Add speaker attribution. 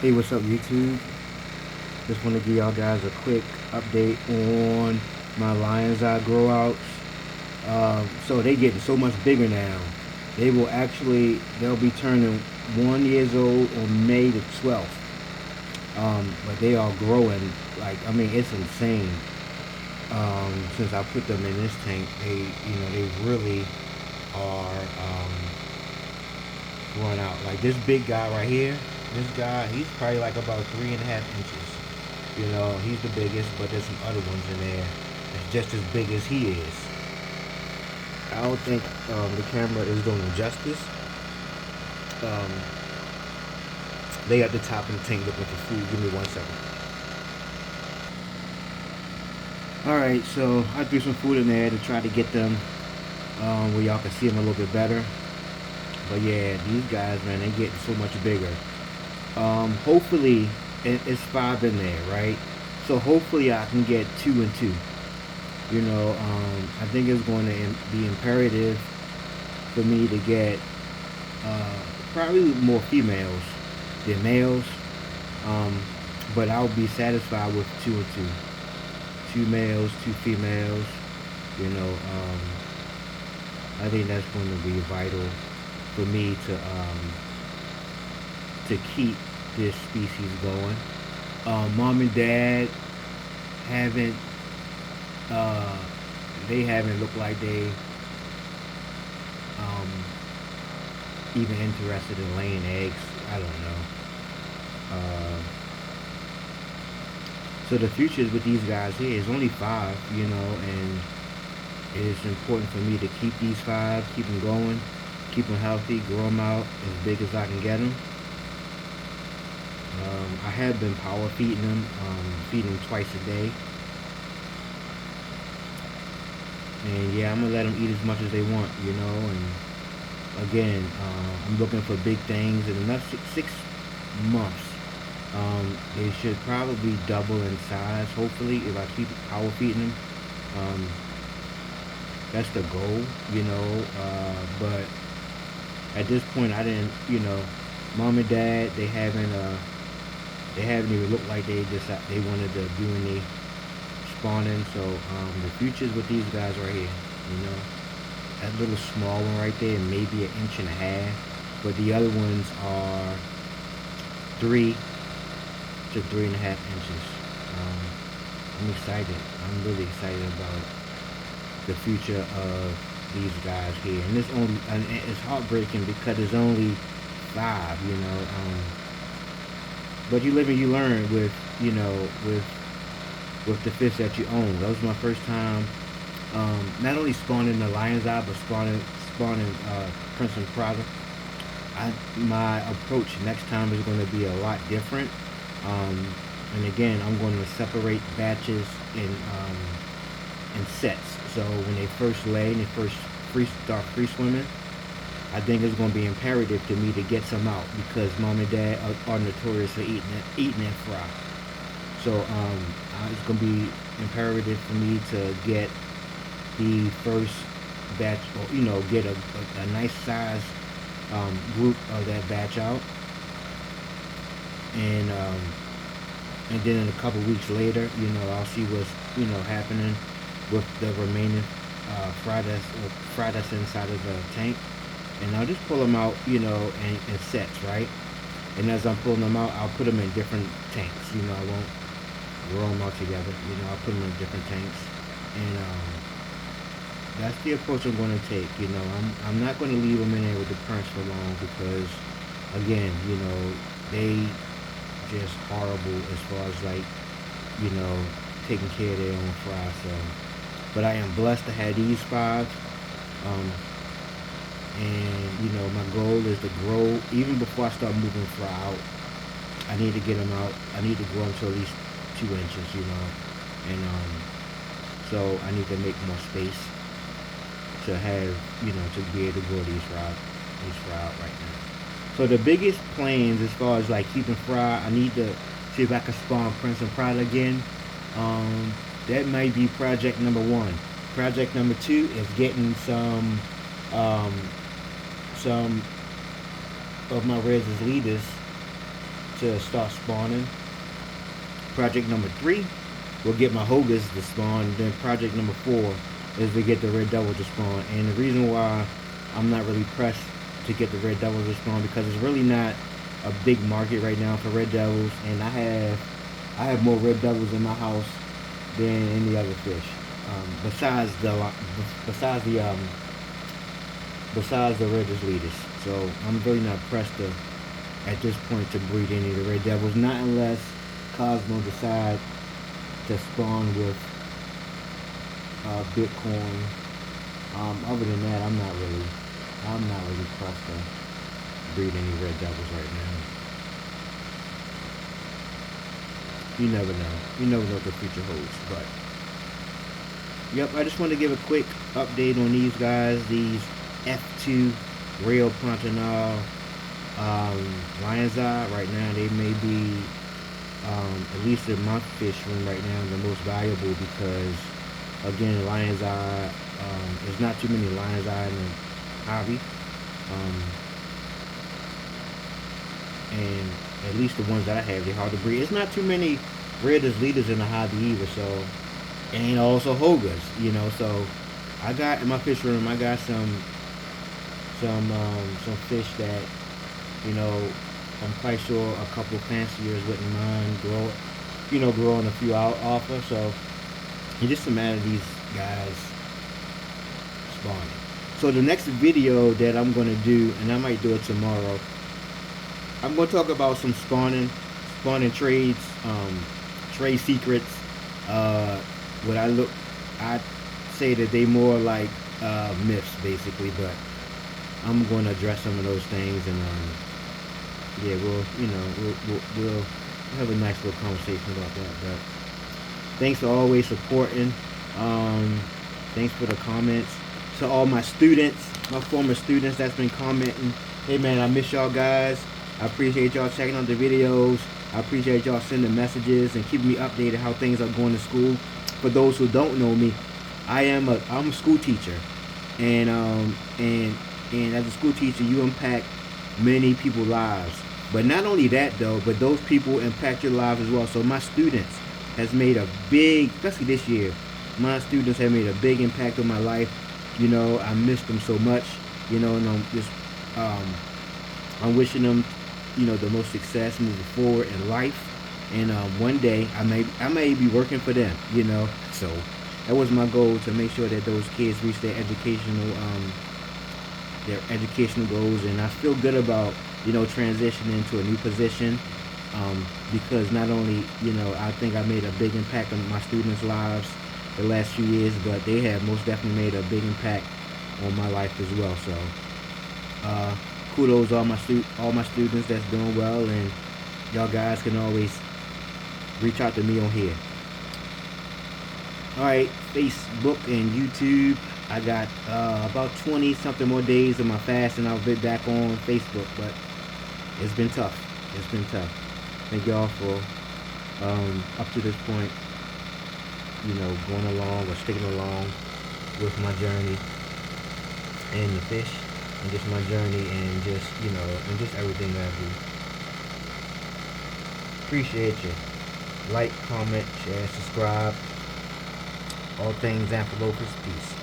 Speaker 1: Hey, what's up, YouTube? Just want to give y'all guys a quick update on my lion's eye grow outs. So they getting so much bigger now. They'll be turning 1 years old on May the 12th. But they are growing it's insane. Since I put them in this tank, they really are growing out. Like this big guy right here, this guy, he's probably like about 3.5 inches. He's the biggest, but there's some other ones in there that's just as big as he is. I don't think the camera is doing them justice. Um, they at the top of the tank looking for food. Give me 1 second. Alright, so I threw some food in there to try to get them where y'all can see them a little bit better. But yeah, these guys, man, they getting so much bigger. Hopefully, it's 5 in there, right? So hopefully I can get 2 and 2. I think it's going to be imperative for me to get probably more females than males. But I'll be satisfied with 2 and 2. 2 males, 2 females. I think that's going to be vital for me to keep this species going. Mom and dad haven't they haven't looked like they even interested in laying eggs. I don't know. So the future with these guys here is only 5, and it is important for me to keep these 5, keep them going, keep them healthy, grow them out as big as I can get them. I have been power feeding them, feeding them twice a day. And yeah, I'm gonna let them eat as much as they want, and again, I'm looking for big things. In the next 6 months, they should probably double in size, hopefully, if I keep power feeding them. That's the goal, but at this point, I didn't, mom and dad, they haven't even looked like they wanted to do any spawning. So the futures with these guys right here, that little small one right there, maybe 1.5 inches, but the other ones are 3 to 3.5 inches. I'm excited. I'm really excited about the future of these guys here, and it's heartbreaking because it's only 5, but you live and you learn with the fish that you own. That was my first time, not only spawning the lion's eye, but spawning Prince and Prada. My approach next time is going to be a lot different. And again, I'm going to separate batches in sets. So when they first lay and they first start free swimming, I think it's going to be imperative to me to get some out because mom and dad are notorious for eating that fry. So it's going to be imperative for me to get the first batch, or get a nice size group of that batch out, and then in a couple weeks later, I'll see what's happening with the remaining fry that's inside of the tank, and I'll just pull them out, in sets, right? And as I'm pulling them out, I'll put them in different tanks. I won't grow them all together. I'll put them in different tanks, and that's the approach I'm going to take. I'm not going to leave them in there with the prints for long because, again, they just horrible as far as taking care of their own fry. So, but I am blessed to have these 5. And my goal is to grow even before I start moving fry out. I need to get them out. I need to grow them to at least 2 inches, and so I need to make more space to have, to be able to grow these fry out right now. So the biggest plans as far as keeping fry, I need to see if I can spawn Prince and Prada again. That might be project number 1. Project number 2 is getting some of my Rez's leaders to start spawning. Project number 3 will get my Hogas to spawn. Then project number 4 is to get the Red Devil to spawn. And the reason why I'm not really pressed to get the Red Devils to spawn, because it's really not a big market right now for Red Devils, and I have more Red Devils in my house than any other fish. Besides the Reddish leaders. So I'm really not pressed to, at this point, to breed any of the Red Devils, not unless Cosmo decide to spawn with Bitcoin. Other than that, I'm not really pressed to breed any Red Devils right now. You never know. You never know what the future holds. But yep, I just want to give a quick update on these guys. These F2 Rio Plantanal Lyonsi. Right now, they may be, at least in my fish room right now, the most valuable, because again, Lyonsi, there's not too many Lyonsi in the hobby, and at least the ones that I have, they're hard to breed. It's not too many Reddish leaders in the hobby either, so, and also Hogas, you know. So I got in my fish room, I got some fish that, you know, I'm quite sure a couple fanciers wouldn't mind growing a few out off of. So it's just a matter of these guys spawning. So the next video that I'm going to do, and I might do it tomorrow, I'm going to talk about some spawning trades, trade secrets. I say that they more like myths, basically, but I'm going to address some of those things, and yeah, we'll have a nice little conversation about that. But thanks for always supporting. Thanks for the comments. To all my students, my former students that's been commenting, hey man, I miss y'all guys. I appreciate y'all checking out the videos. I appreciate y'all sending messages and keeping me updated how things are going to school. For those who don't know me, I'm a school teacher, and as a school teacher, you impact many people's lives. But not only that though, but those people impact your lives as well. So my students has made a big, especially this year, my students have made a big impact on my life. You know, I miss them so much. You know, and I'm wishing them, you know, the most success moving forward in life. And one day I may be working for them. You know, so that was my goal, to make sure that those kids reach their educational goals. And I feel good about, you know, transitioning to a new position, because not only, you know, I think I made a big impact on my students' lives the last few years, but they have most definitely made a big impact on my life as well. So kudos to all my students that's doing well, and y'all guys can always reach out to me on here. Alright, Facebook and YouTube. I got about 20 something more days of my fast, and I'll be back on Facebook, but it's been tough. Thank y'all for up to this point, you know, going along or sticking along with my journey and the fish, and just my journey, and just, you know, and just everything that I do. Appreciate you. Like, comment, share, subscribe. All things Amphilophus. Peace.